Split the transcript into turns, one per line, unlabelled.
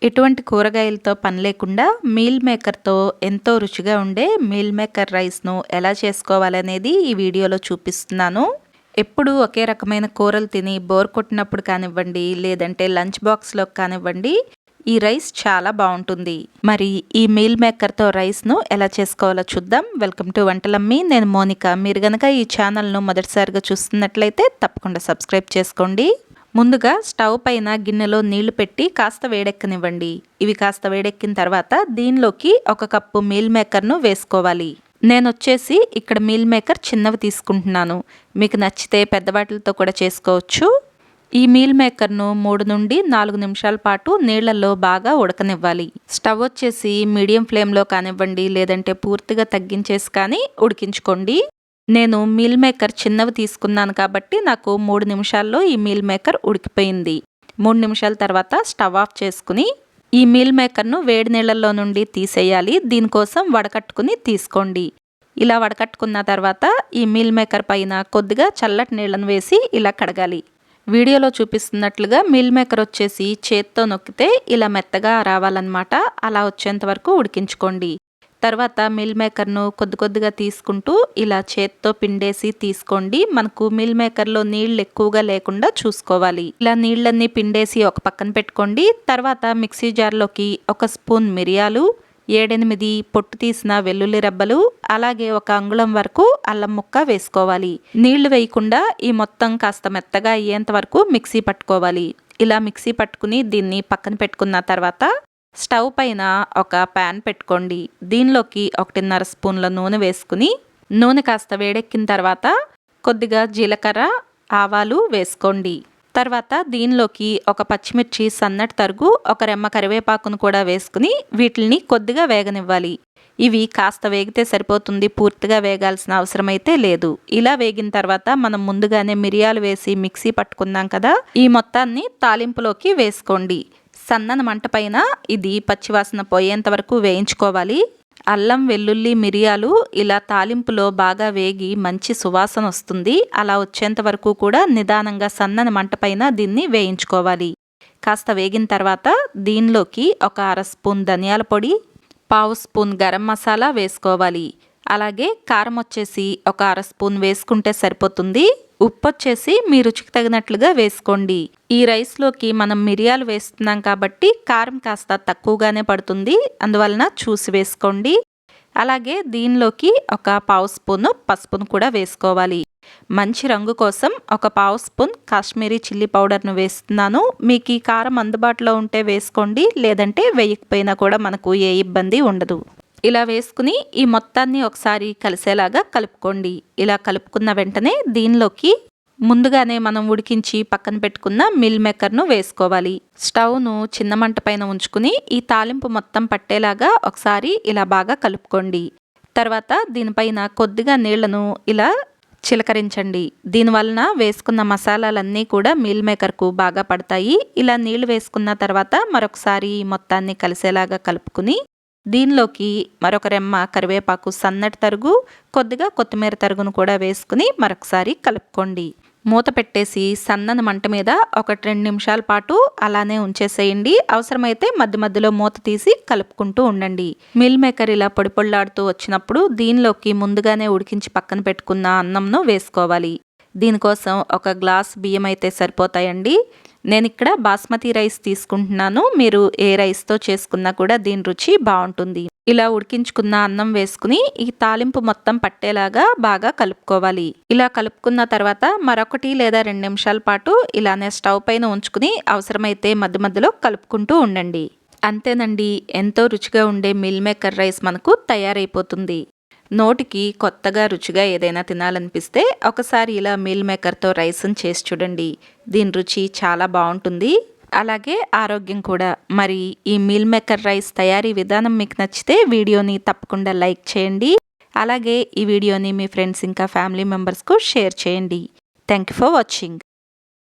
ఎటువంటి కూరగాయలతో పని లేకుండా మీల్ మేకర్తో ఎంతో రుచిగా ఉండే మీల్ మేకర్ రైస్ను ఎలా చేసుకోవాలనేది ఈ వీడియోలో చూపిస్తున్నాను. ఎప్పుడు ఒకే రకమైన కూరలు తిని బోర్ కొట్టినప్పుడు కానివ్వండి, లేదంటే లంచ్ బాక్స్లో కానివ్వండి, ఈ రైస్ చాలా బాగుంటుంది. మరి ఈ మీల్ మేకర్తో రైస్ను ఎలా చేసుకోవాలో చూద్దాం. వెల్కమ్ టు వంటలమ్మి, నేను మోనిక. మీరు గనక ఈ ఛానల్ను మొదటిసారిగా చూస్తున్నట్లయితే తప్పకుండా సబ్స్క్రైబ్ చేసుకోండి. ముందుగా స్టవ్ పైన గిన్నెలో నీళ్లు పెట్టి కాస్త వేడెక్కనివ్వండి. ఇవి కాస్త వేడెక్కిన తర్వాత దీనిలోకి 1 కప్పు మీల్ మేకర్ను వేసుకోవాలి. నేను వచ్చేసి ఇక్కడ మీల్ మేకర్ చిన్నవి తీసుకుంటున్నాను. మీకు నచ్చితే పెద్ద వాటిలతో కూడా చేసుకోవచ్చు. ఈ మీల్ మేకర్ను 3 నుండి 4 నిమిషాల పాటు నీళ్లలో బాగా ఉడకనివ్వాలి. స్టవ్ వచ్చేసి మీడియం ఫ్లేమ్లో కానివ్వండి, లేదంటే పూర్తిగా తగ్గించేసి కానీ ఉడికించుకోండి. నేను మీల్ మేకర్ చిన్నవి తీసుకున్నాను కాబట్టి నాకు 3 నిమిషాల్లో ఈ మీల్ మేకర్ ఉడికిపోయింది. 3 నిమిషాల తర్వాత స్టవ్ ఆఫ్ చేసుకుని ఈ మీల్ మేకర్ను వేడి నీళ్ళల్లో నుండి తీసేయాలి. దీనికోసం వడకట్టుకుని తీసుకోండి. ఇలా వడకట్టుకున్న తర్వాత ఈ మీల్ మేకర్ పైన కొద్దిగా చల్లటి నీళ్ళను వేసి ఇలా కడగాలి. వీడియోలో చూపిస్తున్నట్లుగా మీల్ మేకర్ వచ్చేసి చేత్తో నొక్కితే ఇలా మెత్తగా రావాలన్నమాట. అలా వచ్చేంత వరకు ఉడికించుకోండి. తర్వాత మీల్ మేకర్ను కొద్దిగా తీసుకుంటూ ఇలా చేత్తో పిండేసి తీసుకోండి. మనకు మీల్ మేకర్లో నీళ్ళు ఎక్కువగా లేకుండా చూసుకోవాలి. ఇలా నీళ్ళన్నీ పిండేసి ఒక పక్కన పెట్టుకోండి. తర్వాత మిక్సీ జార్లోకి 1 స్పూన్ మిరియాలు, 7-8 పొట్టు తీసిన వెల్లుల్లి రెబ్బలు, అలాగే 1 అంగుళం వరకు అల్లం ముక్క వేసుకోవాలి. నీళ్లు వేయకుండా ఈ మొత్తం కాస్త మెత్తగా అయ్యేంత వరకు మిక్సీ పట్టుకోవాలి. ఇలా మిక్సీ పట్టుకుని దీన్ని పక్కన పెట్టుకున్న తర్వాత స్టవ్ పైన ఒక ప్యాన్ పెట్టుకోండి. దీనిలోకి 1.5 స్పూన్ల నూనె వేసుకుని నూనె కాస్త వేడెక్కిన తర్వాత కొద్దిగా జీలకర్ర, ఆవాలు వేసుకోండి. తర్వాత దీనిలోకి 1 పచ్చిమిర్చి సన్నటి తరుగు, 1 రెమ్మ కరివేపాకును కూడా వేసుకుని వీటిని కొద్దిగా వేగనివ్వాలి. ఇవి కాస్త వేగితే సరిపోతుంది, పూర్తిగా వేగాల్సిన అవసరం అయితే లేదు. ఇలా వేగిన తర్వాత మనం ముందుగానే మిరియాలు వేసి మిక్సీ పట్టుకున్నాం కదా, ఈ మొత్తాన్ని తాలింపులోకి వేసుకోండి. సన్నని మంట పైన ఇది పచ్చివాసన పోయేంత వరకు వేయించుకోవాలి. అల్లం, వెల్లుల్లి, మిరియాలు ఇలా తాలింపులో బాగా వేగి మంచి సువాసన వస్తుంది. అలా వచ్చేంత వరకు కూడా నిదానంగా సన్నని మంట పైన దీన్ని వేయించుకోవాలి. కాస్త వేగిన తర్వాత దీనిలోకి 1/2 స్పూన్ ధనియాల పొడి, 1/2 స్పూన్ గరం మసాలా వేసుకోవాలి. అలాగే కారం వచ్చేసి 1/2 స్పూన్ వేసుకుంటే సరిపోతుంది. ఉప్పు వచ్చేసి మీ రుచికి తగినట్లుగా వేసుకోండి. ఈ రైస్లోకి మనం మిరియాలు వేస్తున్నాం కాబట్టి కారం కాస్త తక్కువగానే పడుతుంది, అందువలన చూసి వేసుకోండి. అలాగే దీనిలోకి 1/2 స్పూన్ పసుపును కూడా వేసుకోవాలి. మంచి రంగు కోసం 1/2 స్పూన్ కాశ్మీరీ చిల్లీ పౌడర్ను వేస్తున్నాను. మీకు ఈ కారం అందుబాటులో ఉంటే వేసుకోండి, లేదంటే వేయకపోయినా కూడా మనకు ఏ ఇబ్బంది ఉండదు. ఇలా వేసుకుని ఈ మొత్తాన్ని ఒకసారి కలిసేలాగా కలుపుకోండి. ఇలా కలుపుకున్న వెంటనే దీనిలోకి ముందుగానే మనం ఉడికించి పక్కన పెట్టుకున్న మీల్ మేకర్ను వేసుకోవాలి. స్టవ్ను చిన్న మంట పైన ఉంచుకుని ఈ తాలింపు మొత్తం పట్టేలాగా ఒకసారి ఇలా బాగా కలుపుకోండి. తర్వాత దీనిపైన కొద్దిగా నీళ్లను ఇలా చిలకరించండి. దీనివలన వేసుకున్న మసాలాలన్నీ కూడా మీల్ మేకర్కు బాగా పడతాయి. ఇలా నీళ్లు వేసుకున్న తర్వాత మరొకసారి ఈ మొత్తాన్ని కలిసేలాగా కలుపుకుని దీనిలోకి మరొక రెమ్మ కరివేపాకు సన్నటి తరుగు, కొద్దిగా కొత్తిమీర తరుగును కూడా వేసుకుని మరొకసారి కలుపుకోండి. మూత పెట్టేసి సన్నని మంట మీద 1-2 నిమిషాల పాటు అలానే ఉంచేసేయండి. అవసరమైతే మధ్య మధ్యలో మూత తీసి కలుపుకుంటూ ఉండండి. మీల్ మేకర్ ఇలా పొడి పొడిలాడుతూ వచ్చినప్పుడు దీనిలోకి ముందుగానే ఉడికించి పక్కన పెట్టుకున్న అన్నంను వేసుకోవాలి. దీనికోసం 1 గ్లాస్ బియ్యం అయితే సరిపోతాయండి. నేను ఇక్కడ బాస్మతి రైస్ తీసుకుంటున్నాను. మీరు ఏ రైస్తో చేసుకున్నా కూడా దీని రుచి బాగుంటుంది. ఇలా ఉడికించుకున్న అన్నం వేసుకుని ఈ తాలింపు మొత్తం పట్టేలాగా బాగా కలుపుకోవాలి. ఇలా కలుపుకున్న తర్వాత మరొకటి లేదా 2 నిమిషాల పాటు ఇలానే స్టవ్ పైన ఉంచుకుని అవసరమైతే మధ్య మధ్యలో కలుపుకుంటూ ఉండండి. అంతేనండి, ఎంతో రుచిగా ఉండే మీల్ మేకర్ రైస్ మనకు తయారైపోతుంది. నోటికి కొత్తగా రుచిగా ఏదైనా తినాలనిపిస్తే ఒకసారి ఇలా మీల్ మేకర్తో రైస్ని చేసి చూడండి. దీని రుచి చాలా బాగుంటుంది, అలాగే ఆరోగ్యం కూడా. మరి ఈ మీల్ మేకర్ రైస్ తయారీ విధానం మీకు నచ్చితే వీడియోని తప్పకుండా లైక్ చేయండి. అలాగే ఈ వీడియోని మీ ఫ్రెండ్స్ ఇంకా ఫ్యామిలీ మెంబర్స్కు షేర్ చేయండి. Thank you for watching.